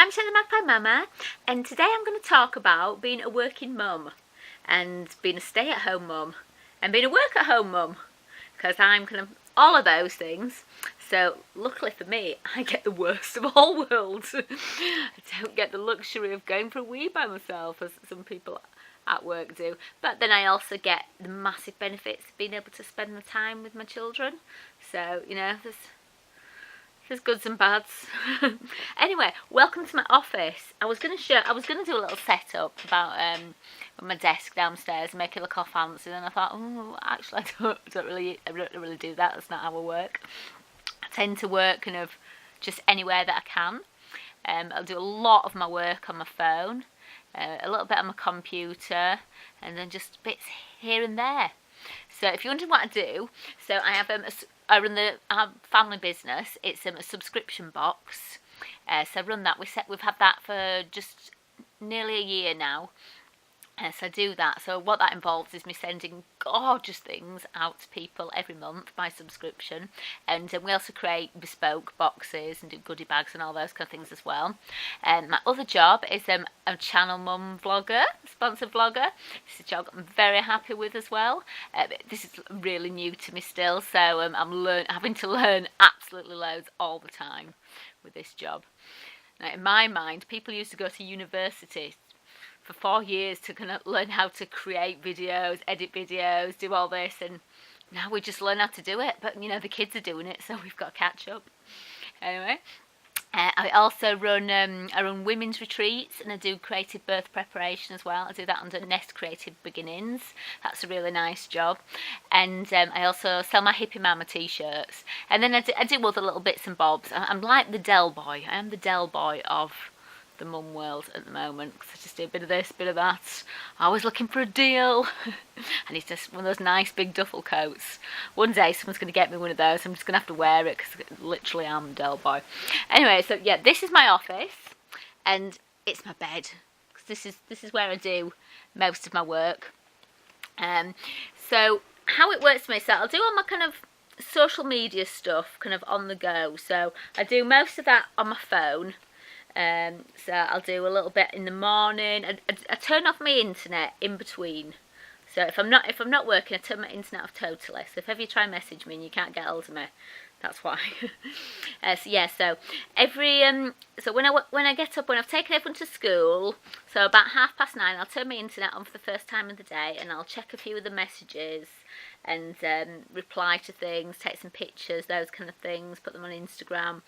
I'm the Magpie Mama, and today I'm going to talk about being a working mum and being a stay-at-home mum and being a work-at-home mum, because I'm kind of all of those things. So luckily for me, I get the worst of all worlds. I don't get the luxury of going for a wee by myself as some people at work do, but then I also get the massive benefits of being able to spend the time with my children. So, you know, there's goods and bads. Anyway, welcome to my office. I was going to do a little setup about my desk downstairs and make it look all fancy. Then I thought, oh, actually, I don't really do that. That's not how I work. I tend to work kind of just anywhere that I can. I'll do a lot of my work on my phone, a little bit on my computer, and then just bits here and there. So if you're wondering what I do, so I have I run our family business. It's a subscription box. So I run that. We've had that for just nearly a year now. So I do that. So what that involves is me sending gorgeous things out to people every month by subscription, and we also create bespoke boxes and do goodie bags and all those kind of things as well. My other job is a channel mum vlogger, sponsored vlogger. This is a job I'm very happy with as well. This is really new to me still, so I'm having to learn absolutely loads all the time with this job. Now, in my mind, people used to go to university for 4 years to kind of learn how to create videos, edit videos, do all this, and now we just learn how to do it. But you know, the kids are doing it, so we've got to catch up. Anyway, I also run women's retreats, and I do creative birth preparation as well. I do that under Nest Creative Beginnings. That's a really nice job. And I also sell my Hippie Mama t-shirts, and then I do other little bits and bobs. I'm like the Dell boy. I am the Dell boy of the mum world at the moment, because I just do a bit of this, bit of that. Always looking for a deal. And it's just one of those nice big duffel coats. One day someone's going to get me one of those. I'm just going to have to wear it because literally I'm a Dell boy. Anyway, so yeah, this is my office, and it's my bed, because this is where I do most of my work. So how it works for me, so I'll do all my kind of social media stuff kind of on the go. So I do most of that on my phone. So I'll do a little bit in the morning. I turn off my internet in between. So if I'm not working, I turn my internet off totally. So if ever you try and message me and you can't get hold of me, that's why. So yeah, so so when I get up, when I've taken everyone to school, so about 9:30, I'll turn my internet on for the first time of the day, and I'll check a few of the messages and reply to things, take some pictures, those kind of things, put them on Instagram,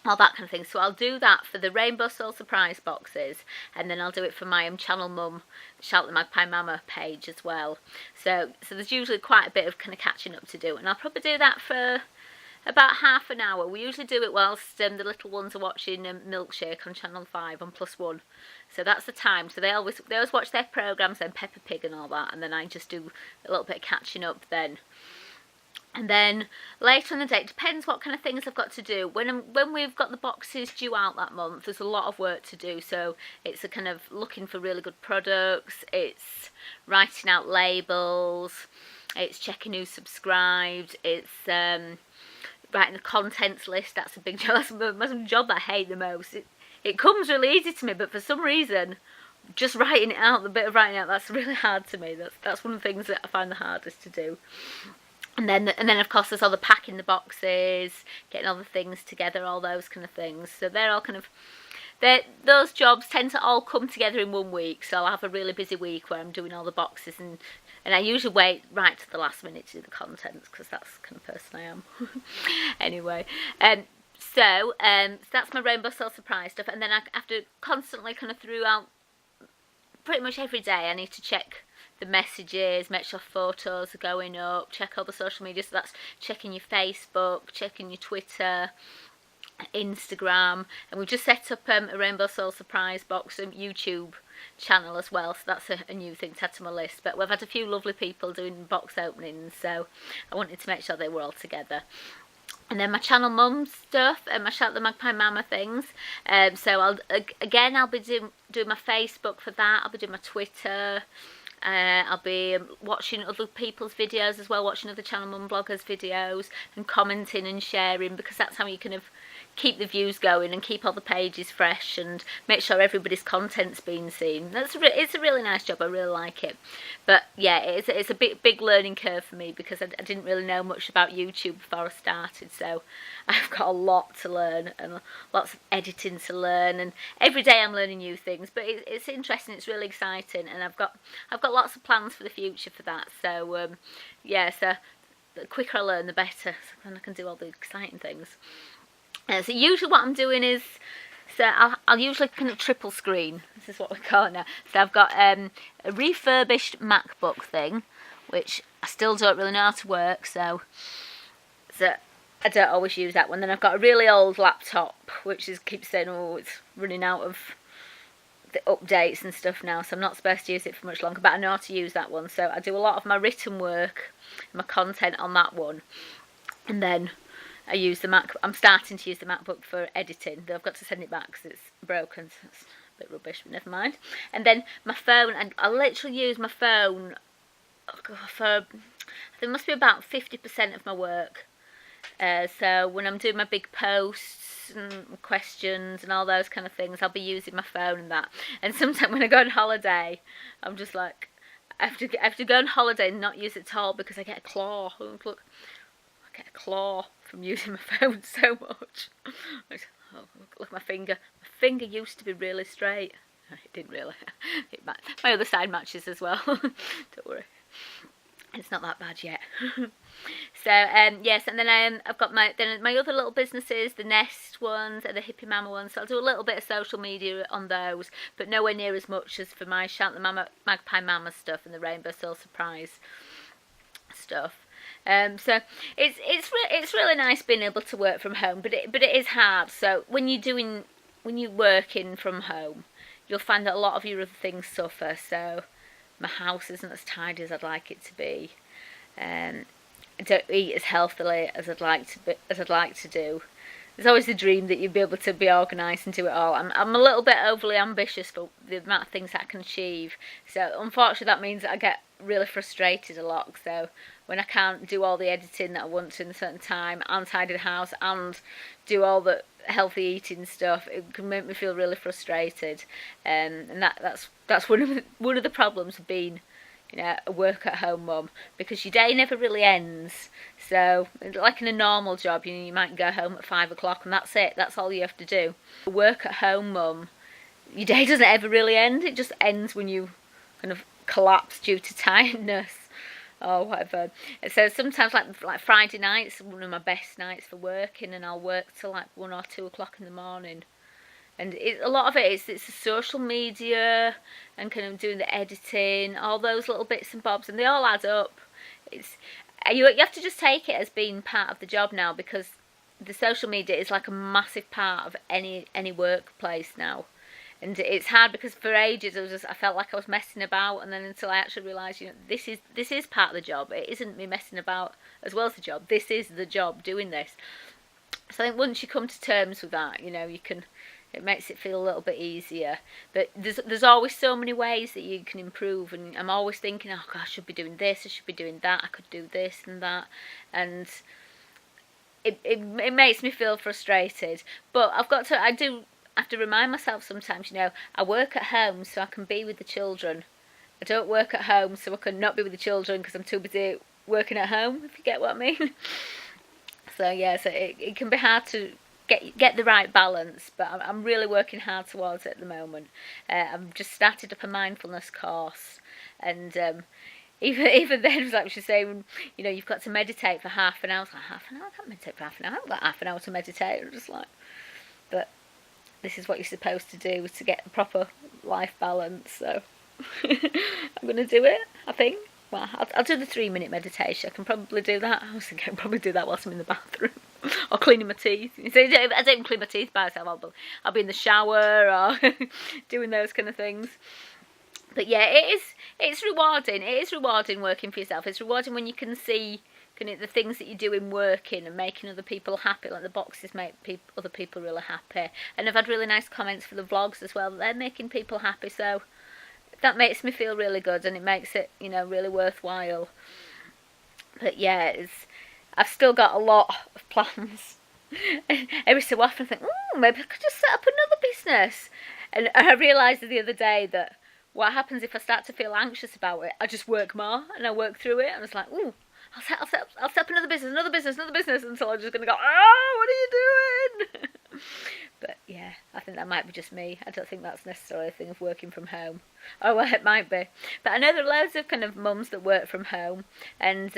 all that kind of thing. So I'll do that for the Rainbow Soul Surprise boxes, and then I'll do it for my channel mum, Shout the Magpie Mama page as well. So there's usually quite a bit of kind of catching up to do, and I'll probably do that for about half an hour. We usually do it whilst the little ones are watching Milkshake on Channel 5 on +1. So that's the time. So they always watch their programmes, then Peppa Pig and all that, and then I just do a little bit of catching up then. And then later in the day, it depends what kind of things I've got to do. When we've got the boxes due out that month, there's a lot of work to do. So it's a kind of looking for really good products. It's writing out labels. It's checking who's subscribed. It's writing the contents list. That's a big job. That's the job that I hate the most. It comes really easy to me, but for some reason, just writing it out, the bit of writing out, that's really hard to me. That's one of the things that I find the hardest to do. And then of course there's all the packing the boxes, getting all the things together, all those kind of things. So they're all kind of, those jobs tend to all come together in 1 week. So I'll have a really busy week where I'm doing all the boxes, and I usually wait right to the last minute to do the contents, because that's the kind of person I am. Anyway, so that's my Rainbow Soul Surprise stuff, and then I have to constantly kind of throughout pretty much every day I need to check the messages, make sure photos are going up, check all the social media. So that's checking your Facebook, checking your Twitter, Instagram, and we've just set up a Rainbow Soul Surprise box and YouTube channel as well. So that's a new thing to add to my list. But we've had a few lovely people doing box openings, so I wanted to make sure they were all together. And then my channel mum stuff and my Shout the Magpie Mama things. So I'll be doing my Facebook for that. I'll be doing my Twitter. I'll be watching other people's videos as well, watching other channel mum bloggers' videos and commenting and sharing, because that's how you kind of keep the views going and keep all the pages fresh and make sure everybody's content's being seen. It's a really nice job. I really like it. But yeah, it's a big learning curve for me because I didn't really know much about YouTube before I started. So I've got a lot to learn and lots of editing to learn, and every day I'm learning new things. But it's interesting. It's really exciting, and I've got lots of plans for the future for that. So yeah, so the quicker I learn, the better. So then I can do all the exciting things. So usually what I'm doing is, so I'll usually kind of triple screen. This is what we call it now. So I've got a refurbished MacBook thing, which I still don't really know how to work, so I don't always use that one. Then I've got a really old laptop, which keeps saying, oh, it's running out of the updates and stuff now, so I'm not supposed to use it for much longer, but I know how to use that one. So I do a lot of my written work, my content on that one, and then I use the Mac. I'm starting to use the MacBook for editing, though I've got to send it back because it's broken, so it's a bit rubbish, but never mind. And then my phone, and I literally use my phone for, I think it must be about 50% of my work. So when I'm doing my big posts and questions and all those kind of things, I'll be using my phone and that. And sometimes when I go on holiday, I'm just like, I have to go on holiday and not use it at all because I get a claw. Look, I get a claw from using my phone so much. Oh, look, my finger. My finger used to be really straight. It didn't really. My other side matches as well. Don't worry. It's not that bad yet. So yes, and then I've got my other little businesses, the Nest ones and the Hippie Mama ones. So I'll do a little bit of social media on those, but nowhere near as much as for my Magpie Mama stuff and the Rainbow Soul Surprise stuff. So it's really nice being able to work from home, but it is hard. So when you're working from home, you'll find that a lot of your other things suffer. So my house isn't as tidy as I'd like it to be. I don't eat as healthily as I'd like to do. There's always the dream that you'd be able to be organised and do it all. I'm a little bit overly ambitious for the amount of things that I can achieve. So unfortunately that means that I get really frustrated a lot. So when I can't do all the editing that I want to in a certain time, and tidy the house, and do all the healthy eating stuff, it can make me feel really frustrated. And that's one of the problems of being, you know, a work-at-home mum, because your day never really ends. So, like in a normal job, you might go home at 5 o'clock and that's it. That's all you have to do. A work-at-home mum, your day doesn't ever really end. It just ends when you kind of collapse due to tiredness or whatever. So sometimes, like Friday nights, one of my best nights for working, and I'll work till like 1 or 2 o'clock in the morning. And a lot of it's the social media and kind of doing the editing, all those little bits and bobs, and they all add up. You have to just take it as being part of the job now, because the social media is like a massive part of any workplace now. And it's hard because for ages I felt like I was messing about, and then until I actually realised, you know, this is part of the job. It isn't me messing about as well as the job. This is the job doing this. So I think once you come to terms with that, you know, it makes it feel a little bit easier. But there's always so many ways that you can improve, and I'm always thinking, oh gosh, I should be doing this, I should be doing that, I could do this and that, and it makes me feel frustrated. But I do have to remind myself sometimes, you know, I work at home so I can be with the children. I don't work at home so I can not be with the children because I'm too busy working at home, if you get what I mean. So yeah, so it can be hard to get the right balance, but I'm really working hard towards it at the moment. I've just started up a mindfulness course, and even then, it was like she was saying, you know, you've got to meditate for half an hour. I was like, half an hour? I can't meditate for half an hour. I haven't got half an hour to meditate. I'm just like, but this is what you're supposed to do to get the proper life balance. So I'm going to do it, I think. Well, I'll do the 3-minute meditation. I can probably do that. I was thinking I can probably do that whilst I'm in the bathroom or cleaning my teeth. So I don't even clean my teeth by myself. I'll be in the shower or doing those kind of things. But yeah, it's rewarding. It is rewarding working for yourself. It's rewarding when you can see the things that you're doing working and making other people happy. Like the boxes make other people really happy. And I've had really nice comments for the vlogs as well. They're making people happy. So that makes me feel really good, and it makes it, you know, really worthwhile. But yeah, I've still got a lot of plans every so often I think, maybe I could just set up another business. And I realised the other day that what happens if I start to feel anxious about it, I just work more and I work through it. And I was like, I'll set up another business until I'm just going to go, what are you doing? But yeah, I think that might be just me. I don't think that's necessarily a thing of working from home. Oh, well, it might be. But I know there are loads of kind of mums that work from home. And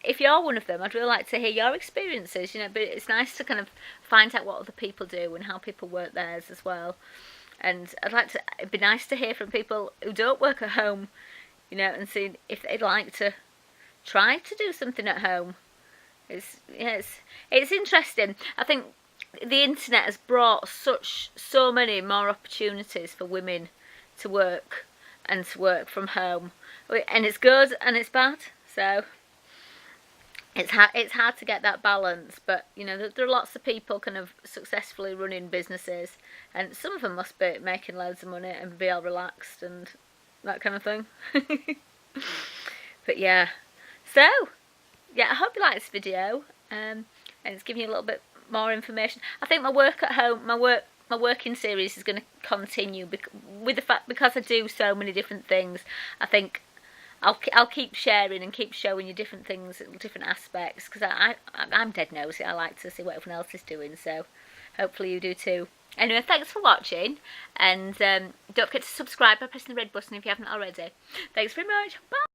if you're one of them, I'd really like to hear your experiences, you know, but it's nice to kind of find out what other people do and how people work theirs as well. And it'd be nice to hear from people who don't work at home, you know, and see if they'd like to try to do something at home. It's interesting. I think the internet has brought so many more opportunities for women to work and to work from home, and it's good and it's bad. So it's hard to get that balance, but you know there are lots of people kind of successfully running businesses, and some of them must be making loads of money and be all relaxed and that kind of thing. But yeah, so yeah, I hope you like this video, and it's giving you a little bit more information. I think my work at home, my working series is going to continue with the fact, because I do so many different things. I think I'll keep sharing and keep showing you different things, different aspects, because I'm dead nosy. I like to see what everyone else is doing, so hopefully you do too. Anyway, thanks for watching, and don't forget to subscribe by pressing the red button if you haven't already. Thanks very much. Bye.